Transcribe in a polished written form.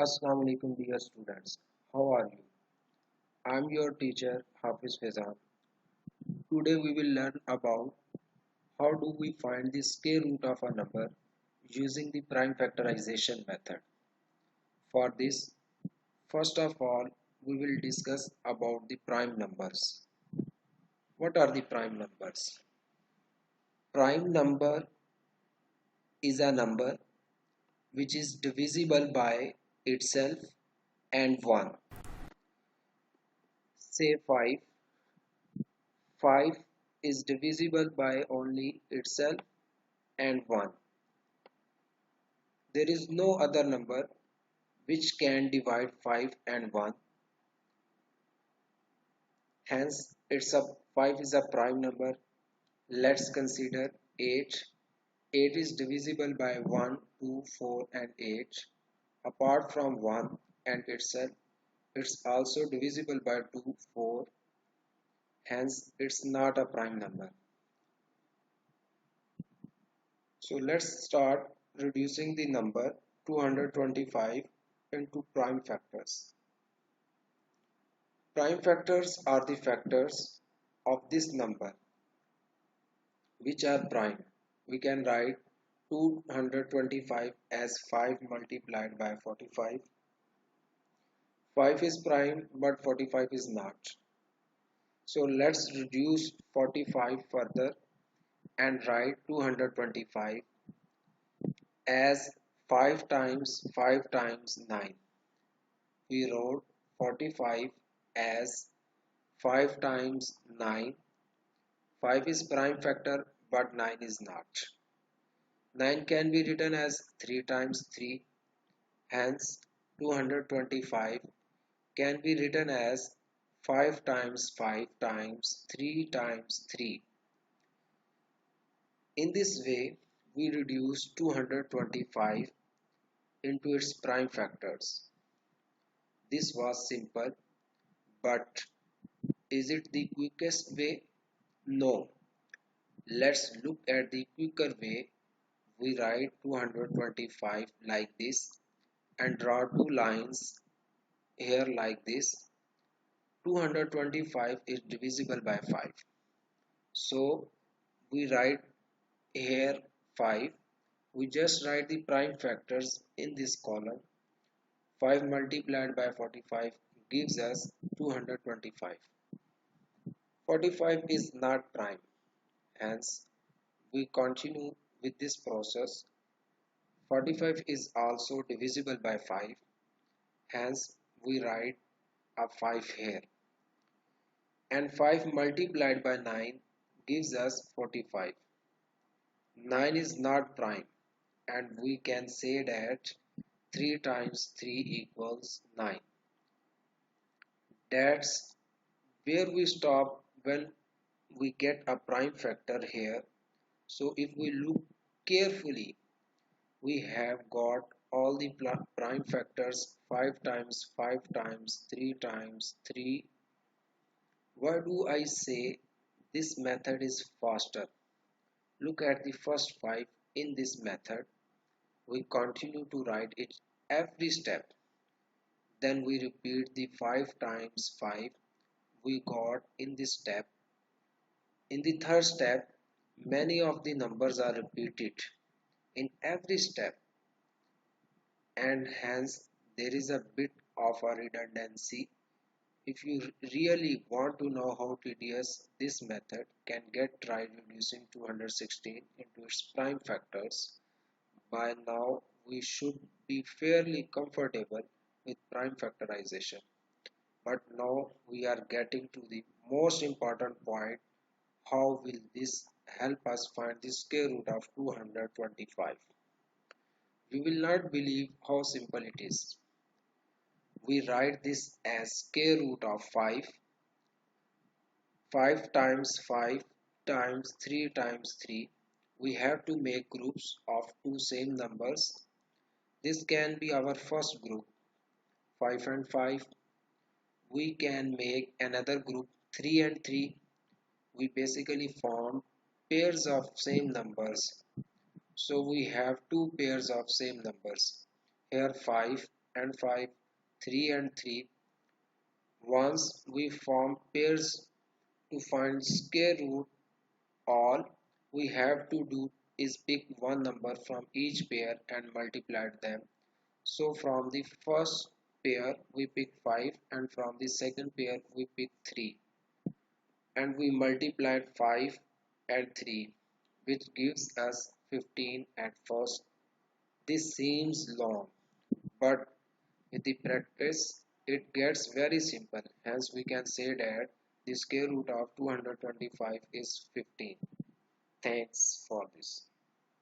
Assalamu alaikum dear students. How are you? I am your teacher Hafiz Fezan. Today we will learn about how do we find the square root of a number using the prime factorization method. For this, first of all, we will discuss about the prime numbers. What are the prime numbers? Prime number is a number which is divisible by itself and 1. Say 5. 5 is divisible by only itself and 1. There is no other number which can divide 5 and 1. Hence, 5 is a prime number. Let's consider 8. 8 is divisible by 1, 2, 4 and 8. Apart from 1 and itself, it's also divisible by 2, 4. Hence, it's not a prime number. So let's start reducing the number 225 into prime factors. Prime factors are the factors of this number which are prime. We can write 225 as 5 multiplied by 45. 5 is prime but 45 is not. So let's reduce 45 further and write 225 as 5 times 5 times 9. We wrote 45 as 5 times 9. 5 is prime factor but 9 is not. 9 can be written as 3 times 3. Hence 225 can be written as 5 times 5 times 3 times 3. In this way we reduce 225 into its prime factors. This was simple, but is it the quickest way? No. Let's look at the quicker way. We write 225 like this and draw two lines here like this. 225 is divisible by 5. So we write here 5. We just write the prime factors in this column. 5 multiplied by 45 gives us 225. 45 is not prime. Hence, we continue with this process. 45 is also divisible by 5. Hence, we write a 5 here. And 5 multiplied by 9 gives us 45. 9 is not prime, and we can say that 3 times 3 equals 9. That's where we stop when we get a prime factor here. So if we look carefully, we have got all the prime factors 5 times 5 times 3 times 3. Why do I say this method is faster? Look at the first 5 in this method. We continue to write it every step. Then we repeat the 5 times 5 we got in this step. In the third step, many of the numbers are repeated in every step, and hence there is a bit of a redundancy. If you really want to know how tedious this method can get, try reducing 216 into its prime factors. By now we should be fairly comfortable with prime factorization. But now we are getting to the most important point. How will this help us find the square root of 225? You will not believe how simple it is. We write this as square root of 5. 5 times 5 times 3 times 3. We have to make groups of two same numbers. This can be our first group, 5 and 5. We can make another group, 3 and 3. We basically form pairs of same numbers. So we have two pairs of same numbers. Here 5 and 5, 3 and 3. Once we form pairs to find square root, all we have to do is pick one number from each pair and multiply them. So from the first pair we pick 5 and from the second pair we pick 3 and we multiplied 5 and 3 which gives us 15 at first. This seems long, but with the practice it gets very simple. Hence we can say that the square root of 225 is 15. Thanks for this.